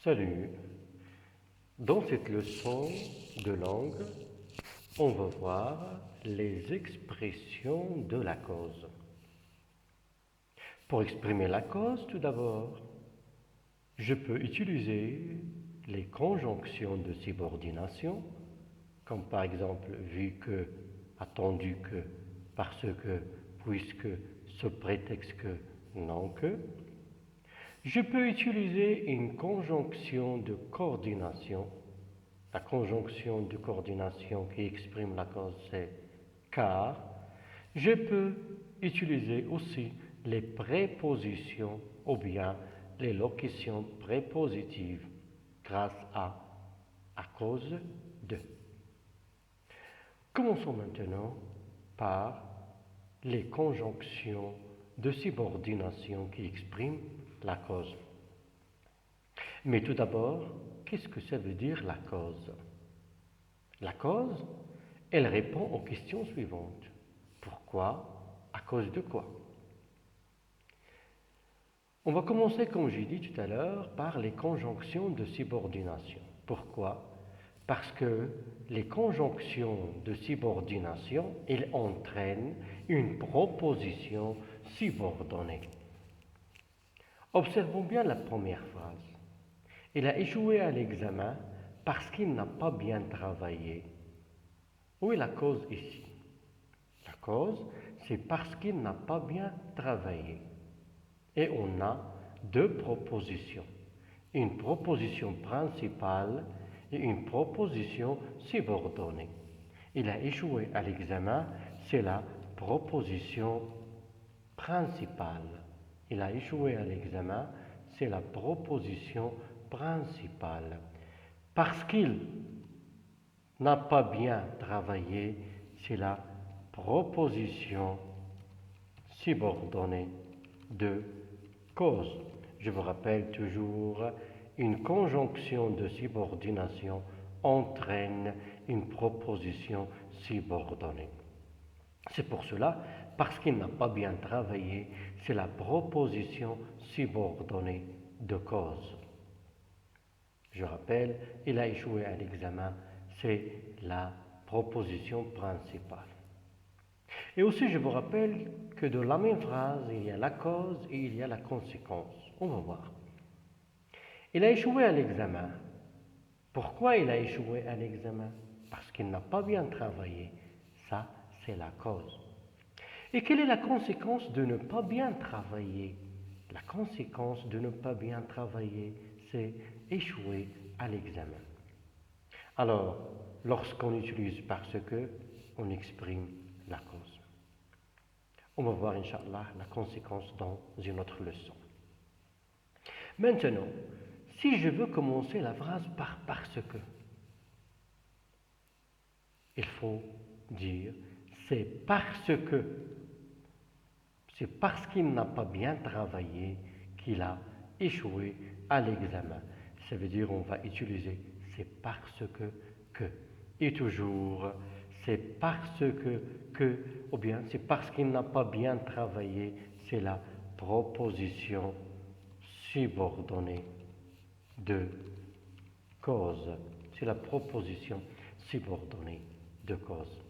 Salut, dans cette leçon de langue, on va voir les expressions de la cause. Pour exprimer la cause, tout d'abord, je peux utiliser les conjonctions de subordination, comme par exemple vu que, attendu que, parce que, puisque, sous prétexte que, non que. Je peux utiliser une conjonction de coordination. La conjonction de coordination qui exprime la cause, c'est car. Je peux utiliser aussi les prépositions ou bien les locutions prépositives grâce à cause de. Commençons maintenant par les conjonctions de subordination qui expriment la cause. Mais tout d'abord, qu'est-ce que ça veut dire la cause? La cause, elle répond aux questions suivantes. Pourquoi? À cause de quoi? On va commencer, comme j'ai dit tout à l'heure, par les conjonctions de subordination. Pourquoi? Parce que les conjonctions de subordination, elles entraînent une proposition subordonnée. Observons bien la première phrase. Il a échoué à l'examen parce qu'il n'a pas bien travaillé. Où est la cause ici? La cause, c'est parce qu'il n'a pas bien travaillé. Et on a deux propositions. Une proposition principale et une proposition subordonnée. Il a échoué à l'examen, c'est la proposition principale. Il a échoué à l'examen, c'est la proposition principale. Parce qu'il n'a pas bien travaillé, c'est la proposition subordonnée de cause. Je vous rappelle toujours, une conjonction de subordination entraîne une proposition subordonnée. C'est pour cela, parce qu'il n'a pas bien travaillé, c'est la proposition subordonnée de cause. Je rappelle, il a échoué à l'examen, c'est la proposition principale. Et aussi, je vous rappelle que dans la même phrase, il y a la cause et il y a la conséquence. On va voir. Il a échoué à l'examen. Pourquoi il a échoué à l'examen? Parce qu'il n'a pas bien travaillé. Ça, c'est la cause. Et quelle est la conséquence de ne pas bien travailler? La conséquence de ne pas bien travailler, c'est échouer à l'examen. Alors, lorsqu'on utilise parce que, on exprime la cause. On va voir, Inch'Allah, la conséquence dans une autre leçon. Maintenant, si je veux commencer la phrase par parce que, il faut dire c'est parce qu'il n'a pas bien travaillé qu'il a échoué à l'examen. Ça veut dire on va utiliser c'est parce que. Et toujours, c'est parce que, ou bien c'est parce qu'il n'a pas bien travaillé, c'est la proposition subordonnée de cause. C'est la proposition subordonnée de cause.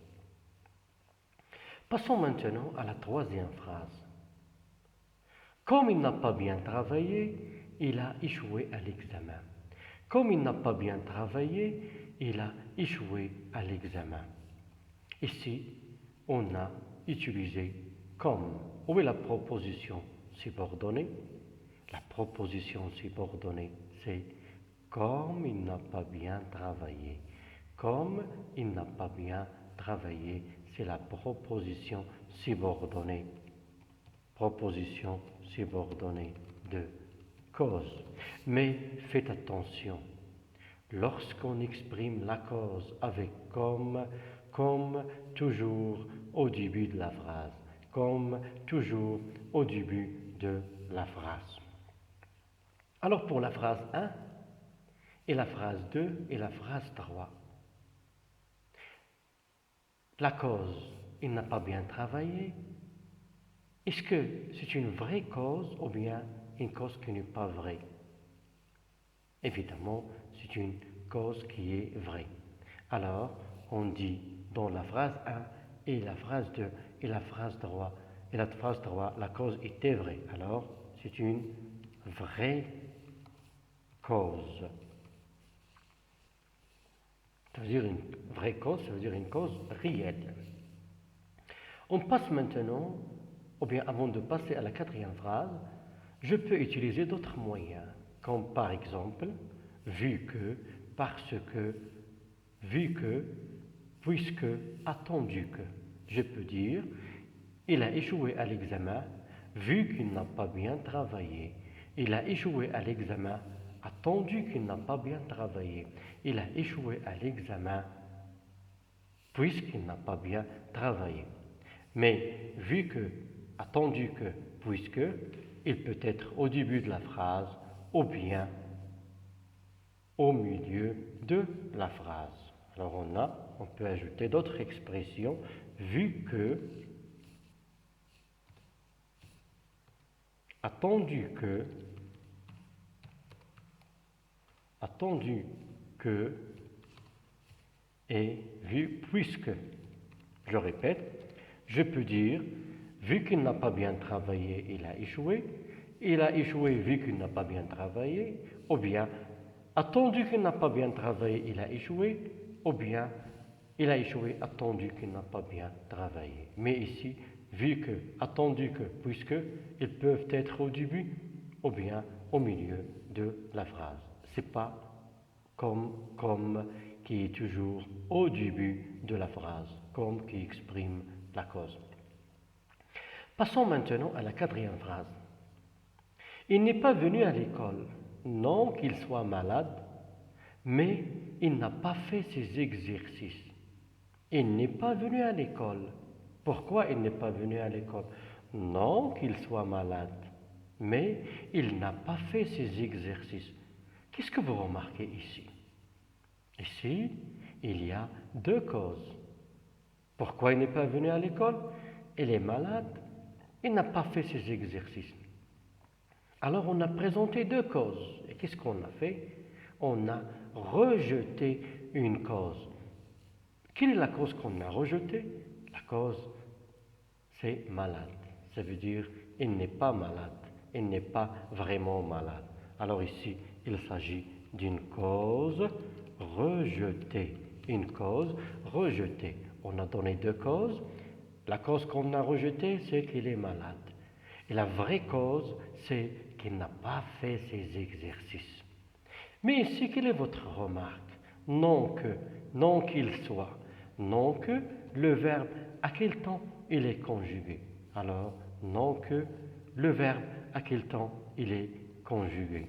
Passons maintenant à la troisième phrase. Comme il n'a pas bien travaillé, il a échoué à l'examen. Comme il n'a pas bien travaillé, il a échoué à l'examen. Ici, on a utilisé comme. Où est la proposition subordonnée? La proposition subordonnée, c'est comme il n'a pas bien travaillé. Comme il n'a pas bien travaillé, c'est la proposition subordonnée. Proposition subordonnée de cause. Mais faites attention, lorsqu'on exprime la cause avec comme toujours au début de la phrase, comme toujours au début de la phrase. Alors pour la phrase 1 et la phrase 2 et la phrase 3, la cause, il n'a pas bien travaillé. Est-ce que c'est une vraie cause ou bien une cause qui n'est pas vraie? Évidemment, c'est une cause qui est vraie. Alors, on dit dans la phrase 1 et la phrase 2 et la phrase 3, la cause était vraie. Alors, c'est une vraie cause. Ça veut dire une vraie cause, ça veut dire une cause réelle. On passe maintenant, ou bien avant de passer à la quatrième phrase, je peux utiliser d'autres moyens, comme par exemple, vu que, parce que, vu que, puisque, attendu que. Je peux dire, il a échoué à l'examen, vu qu'il n'a pas bien travaillé. Il a échoué à l'examen, attendu qu'il n'a pas bien travaillé. Il a échoué à l'examen, puisqu'il n'a pas bien travaillé. Mais vu que, attendu que, puisque, il peut être au début de la phrase ou bien au milieu de la phrase. Alors on peut ajouter d'autres expressions, vu que, attendu que et vu puisque. Je répète, je peux dire, vu qu'il n'a pas bien travaillé, il a échoué. Il a échoué vu qu'il n'a pas bien travaillé. Ou bien, attendu qu'il n'a pas bien travaillé, il a échoué. Ou bien, il a échoué attendu qu'il n'a pas bien travaillé. Mais ici, vu que, attendu que, puisque, ils peuvent être au début ou bien au milieu de la phrase. C'est pas comme qui est toujours au début de la phrase, comme qui exprime la cause. Passons maintenant à la quatrième phrase. Il n'est pas venu à l'école, non qu'il soit malade, mais il n'a pas fait ses exercices. Il n'est pas venu à l'école. Pourquoi il n'est pas venu à l'école? Non qu'il soit malade, mais il n'a pas fait ses exercices. Qu'est-ce que vous remarquez ici? Ici, il y a deux causes. Pourquoi il n'est pas venu à l'école? Il est malade, il n'a pas fait ses exercices. Alors on a présenté deux causes. Et qu'est-ce qu'on a fait? On a rejeté une cause. Quelle est la cause qu'on a rejetée? La cause, c'est malade. Ça veut dire il n'est pas malade, il n'est pas vraiment malade. Alors ici, il s'agit d'une cause rejetée. Une cause rejetée. On a donné deux causes. La cause qu'on a rejetée, c'est qu'il est malade. Et la vraie cause, c'est qu'il n'a pas fait ses exercices. Mais ici, quelle est votre remarque? Non que, non qu'il soit, non que, le verbe, à quel temps il est conjugué? Alors, non que, le verbe, à quel temps il est conjugué?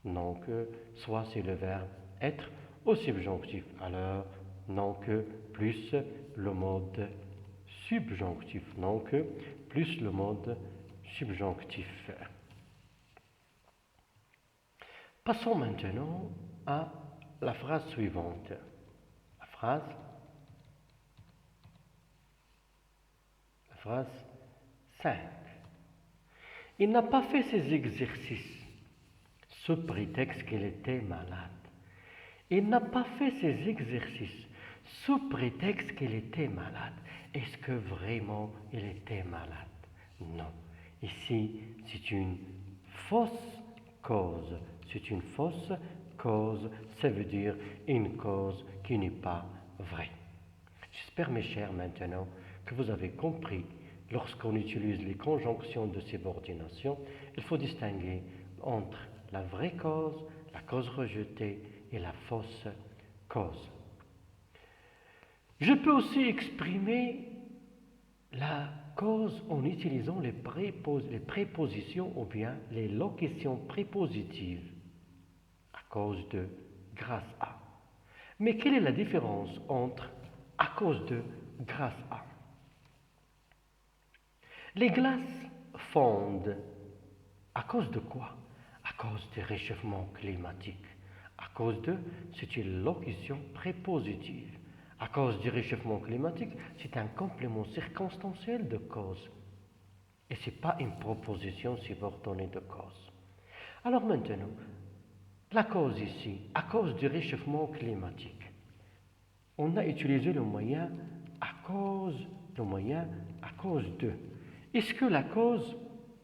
Non que, soit c'est le verbe être au subjonctif. Alors, non que, plus le mode subjonctif. Non que, plus le mode subjonctif. Passons maintenant à la phrase suivante. La phrase 5. Il n'a pas fait ses exercices sous prétexte qu'il était malade. Il n'a pas fait ses exercices sous prétexte qu'il était malade. Est-ce que vraiment il était malade? Non. Ici, c'est une fausse cause. C'est une fausse cause, ça veut dire une cause qui n'est pas vraie. J'espère, mes chers, maintenant que vous avez compris, lorsqu'on utilise les conjonctions de subordination, il faut distinguer entre la vraie cause, la cause rejetée et la fausse cause. Je peux aussi exprimer la cause en utilisant les prépositions ou bien les locutions prépositives à cause de, grâce à. Mais quelle est la différence entre à cause de, grâce à? Les glaces fondent. À cause de quoi? À cause du réchauffement climatique. À cause de, c'est une locution prépositive. À cause du réchauffement climatique, c'est un complément circonstanciel de cause. Et ce n'est pas une proposition subordonnée de cause. Alors maintenant, La cause ici, à cause du réchauffement climatique. On a utilisé le moyen à cause de. Est-ce que la cause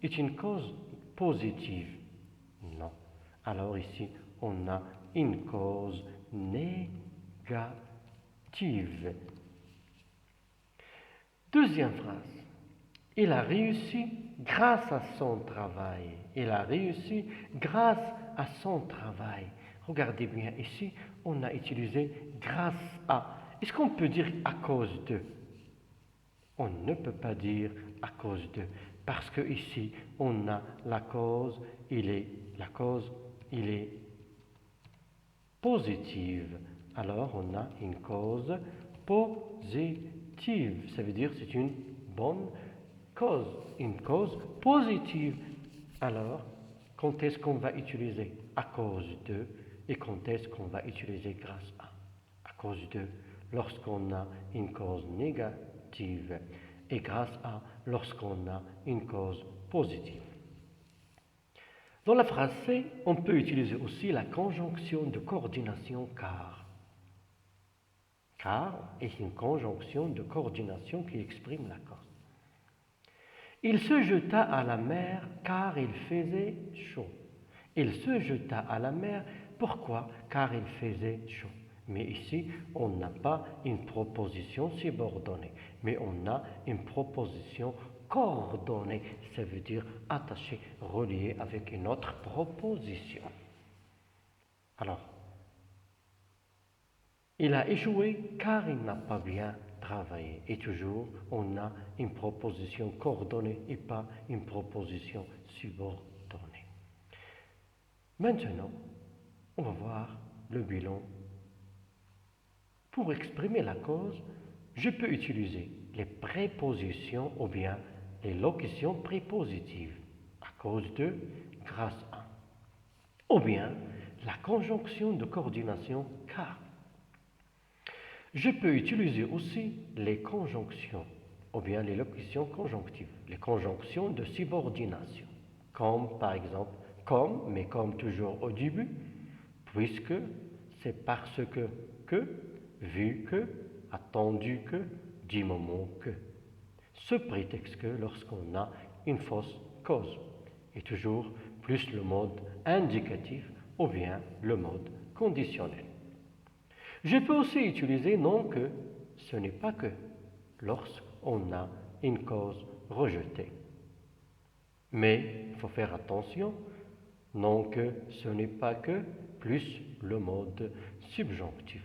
est une cause positive? Non. Alors ici, on a une cause négative. Deuxième phrase. Il a réussi grâce à son travail. Il a réussi grâce à son travail. Regardez bien ici, on a utilisé grâce à. Est-ce qu'on peut dire à cause de? On ne peut pas dire à cause de, parce que ici, on a la cause, il est positive. Alors, on a une cause positive. Ça veut dire que c'est une bonne cause, une cause positive. Alors, quand est-ce qu'on va utiliser à cause de et quand est-ce qu'on va utiliser grâce à? À cause de, lorsqu'on a une cause négative et grâce à, lorsqu'on a une cause positive. Dans la phrase C, on peut utiliser aussi la conjonction de coordination car. Car est une conjonction de coordination qui exprime la cause. Il se jeta à la mer car il faisait chaud. Il se jeta à la mer, pourquoi? Car il faisait chaud. Mais ici, on n'a pas une proposition subordonnée, mais on a une proposition coordonnée, ça veut dire attachée, reliée avec une autre proposition. Alors, il a échoué car il n'a pas bien travaillé. Et toujours, on a une proposition coordonnée et pas une proposition subordonnée. Maintenant, on va voir le bilan. Pour exprimer la cause, je peux utiliser les prépositions ou bien les locutions prépositives. À cause de, grâce à. Ou bien la conjonction de coordination car. Je peux utiliser aussi les conjonctions ou bien les locutions conjonctives, les conjonctions de subordination, comme par exemple comme, mais comme toujours au début, puisque, c'est parce que, vu que, attendu que, du moment que. Ce prétexte que lorsqu'on a une fausse cause, et toujours plus le mode indicatif ou bien le mode conditionnel. Je peux aussi utiliser non que, ce n'est pas que, lorsqu'on a une cause rejetée. Mais il faut faire attention, non que, ce n'est pas que, plus le mode subjonctif.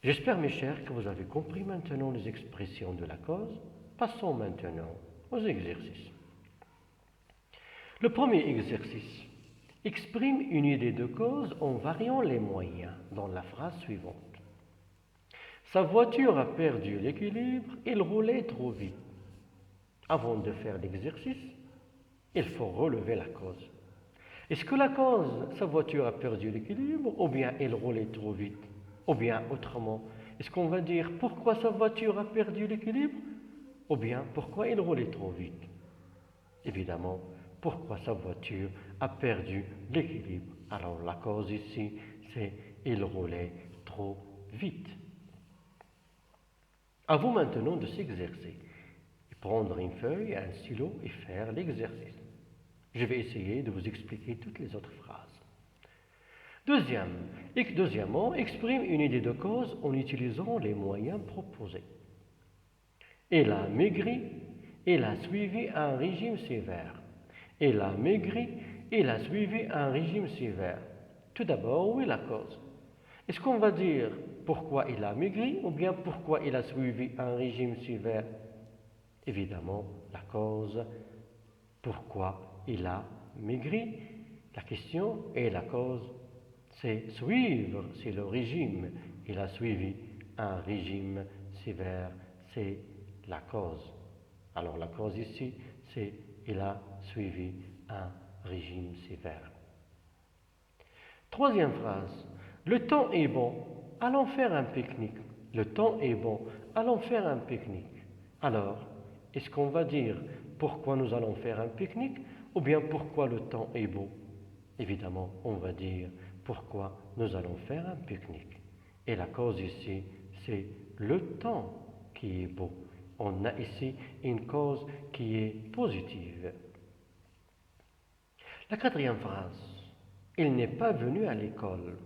J'espère, mes chers, que vous avez compris maintenant les expressions de la cause. Passons maintenant aux exercices. Le premier exercice exprime une idée de cause en variant les moyens dans la phrase suivante. Sa voiture a perdu l'équilibre, il roulait trop vite. Avant de faire l'exercice, il faut relever la cause. Est-ce que la cause, sa voiture a perdu l'équilibre, ou bien il roulait trop vite? Ou bien autrement, est-ce qu'on va dire pourquoi sa voiture a perdu l'équilibre, ou bien pourquoi il roulait trop vite? Évidemment, pourquoi sa voiture a perdu l'équilibre. Alors la cause ici, c'est il roulait trop vite. À vous maintenant de s'exercer, prendre une feuille, un stylo et faire l'exercice. Je vais essayer de vous expliquer toutes les autres phrases. Deuxièmement, exprime une idée de cause en utilisant les moyens proposés. Il a maigri, il a suivi un régime sévère. Il a maigri, il a suivi un régime sévère. Tout d'abord, où est la cause? Est-ce qu'on va dire pourquoi il a maigri ou bien pourquoi il a suivi un régime sévère? Évidemment, la cause, pourquoi il a maigri. La question et la cause, c'est suivre, c'est le régime. Il a suivi un régime sévère, c'est la cause. Alors la cause ici, c'est il a suivi un régime sévère. Troisième phrase, le temps est bon, allons faire un pique-nique. Le temps est bon, allons faire un pique-nique. Alors, est-ce qu'on va dire pourquoi nous allons faire un pique-nique ou bien pourquoi le temps est beau? Évidemment, on va dire pourquoi nous allons faire un pique-nique. Et la cause ici, c'est le temps qui est beau. On a ici une cause qui est positive. La quatrième phrase, il n'est pas venu à l'école.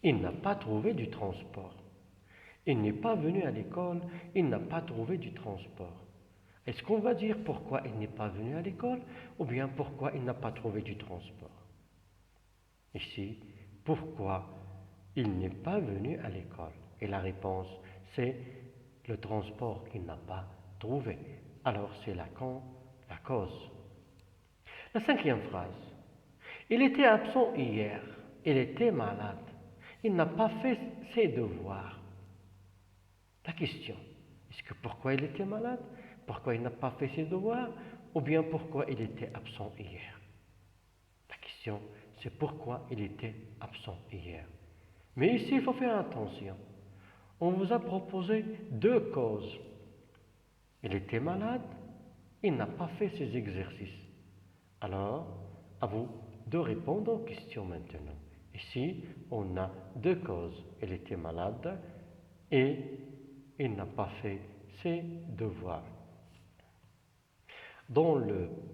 Il n'a pas trouvé du transport. Il n'est pas venu à l'école, il n'a pas trouvé du transport. Est-ce qu'on va dire pourquoi il n'est pas venu à l'école ou bien pourquoi il n'a pas trouvé du transport? Ici, pourquoi il n'est pas venu à l'école? Et la réponse, c'est le transport qu'il n'a pas trouvé. Alors c'est la cause. La cinquième phrase. Il était absent hier. Il était malade. Il n'a pas fait ses devoirs. La question, est-ce que pourquoi il était malade? Pourquoi il n'a pas fait ses devoirs? Ou bien pourquoi il était absent hier? La question, c'est pourquoi il était absent hier. Mais ici, il faut faire attention. On vous a proposé deux causes. Il était malade, il n'a pas fait ses exercices. Alors, à vous de répondre aux questions maintenant. Ici, on a deux causes. Il était malade et il n'a pas fait ses devoirs. Dans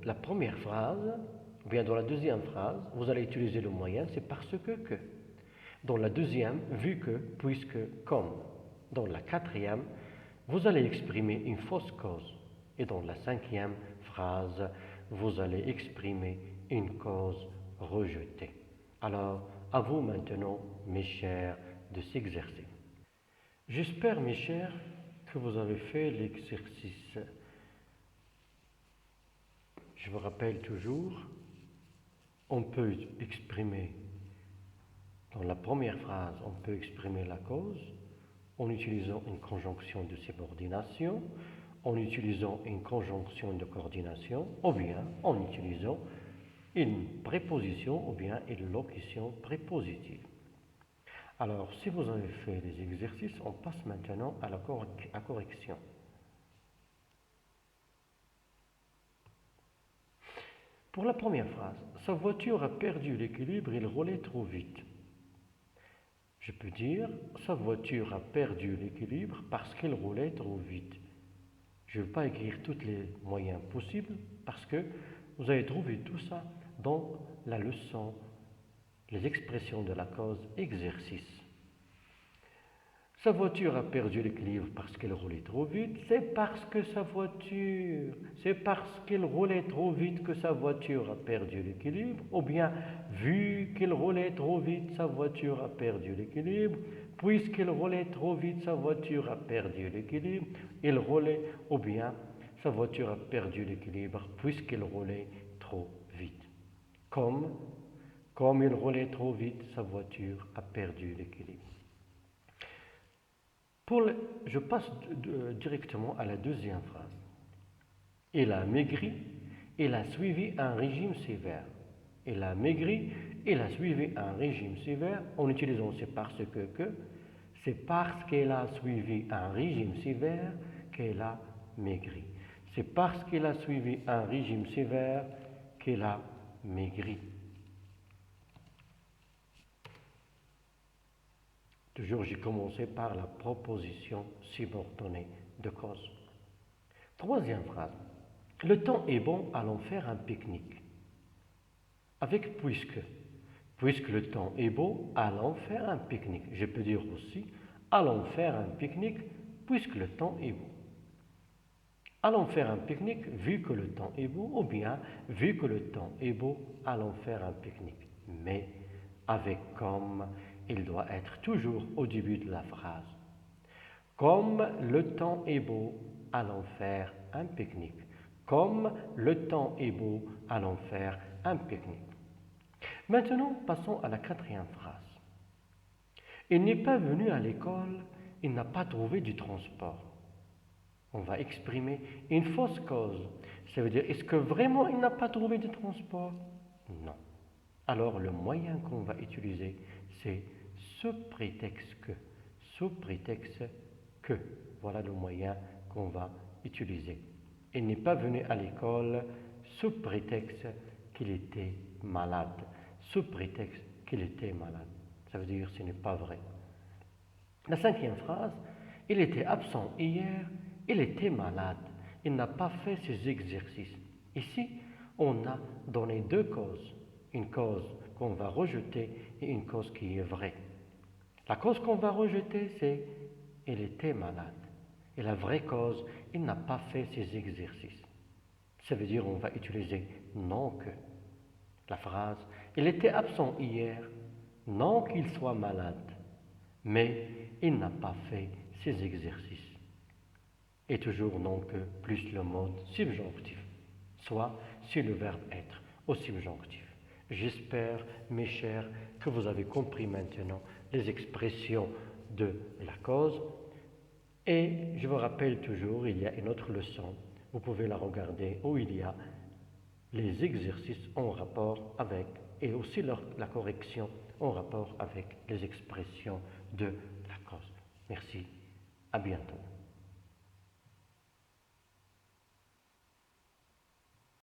la première phrase, ou bien dans la deuxième phrase, vous allez utiliser le moyen, c'est parce que. Dans la deuxième, vu que, puisque, comme. Dans la quatrième, vous allez exprimer une fausse cause. Et dans la cinquième phrase, vous allez exprimer une cause rejetée. Alors, à vous maintenant, mes chers, de s'exercer. J'espère, mes chers, que vous avez fait l'exercice. Je vous rappelle toujours, on peut exprimer, dans la première phrase, on peut exprimer la cause en utilisant une conjonction de subordination, en utilisant une conjonction de coordination, ou bien en utilisant une préposition ou bien une locution prépositive. Alors, si vous avez fait les exercices, on passe maintenant à la correction. Pour la première phrase, sa voiture a perdu l'équilibre, il roulait trop vite. Je peux dire, sa voiture a perdu l'équilibre parce qu'il roulait trop vite. Je ne vais pas écrire tous les moyens possibles parce que vous allez trouver tout ça dans la leçon, les expressions de la cause exercice. Sa voiture a perdu l'équilibre parce qu'elle roulait trop vite. C'est parce qu'il roulait trop vite que sa voiture a perdu l'équilibre. Ou bien, vu qu'il roulait trop vite, sa voiture a perdu l'équilibre. Puisqu'il roulait trop vite, sa voiture a perdu l'équilibre. Il roulait, ou bien, sa voiture a perdu l'équilibre puisqu'il roulait trop vite. Comme il roulait trop vite, sa voiture a perdu l'équilibre. Je passe directement à la deuxième phrase. Il a maigri, il a suivi un régime sévère. Il a maigri, il a suivi un régime sévère en utilisant c'est parce que. C'est parce qu'elle a suivi un régime sévère qu'elle a maigri. C'est parce qu'elle a suivi un régime sévère qu'elle a maigri. Toujours, j'ai commencé par la proposition subordonnée de cause. Troisième phrase. Le temps est bon, allons faire un pique-nique. Avec puisque. Puisque le temps est beau, allons faire un pique-nique. Je peux dire aussi, allons faire un pique-nique puisque le temps est beau. Allons faire un pique-nique vu que le temps est beau, ou bien vu que le temps est beau, allons faire un pique-nique. Mais avec comme, il doit être toujours au début de la phrase. Comme le temps est beau, allons faire un pique-nique. Comme le temps est beau, allons faire un pique-nique. Maintenant, passons à la quatrième phrase. Il n'est pas venu à l'école, il n'a pas trouvé du transport. On va exprimer une fausse cause. Ça veut dire, est-ce que vraiment il n'a pas trouvé de transport? Non. Alors, le moyen qu'on va utiliser, c'est sous prétexte que. Sous prétexte que. Voilà le moyen qu'on va utiliser. Il n'est pas venu à l'école sous prétexte qu'il était malade. sous prétexte qu'il était malade. Ça veut dire que ce n'est pas vrai. La cinquième phrase, il était absent hier, il était malade, il n'a pas fait ses exercices. Ici, on a donné deux causes, une cause qu'on va rejeter et une cause qui est vraie. La cause qu'on va rejeter, c'est il était malade. Et la vraie cause, il n'a pas fait ses exercices. Ça veut dire on va utiliser non que. La phrase, il était absent hier, non qu'il soit malade, mais il n'a pas fait ses exercices. Et toujours non que plus le mode subjonctif, soit si le verbe être au subjonctif. J'espère, mes chers, que vous avez compris maintenant les expressions de la cause. Et je vous rappelle toujours, il y a une autre leçon, vous pouvez la regarder, où il y a les exercices en rapport avec, et aussi la correction en rapport avec les expressions de la cause. Merci, à bientôt.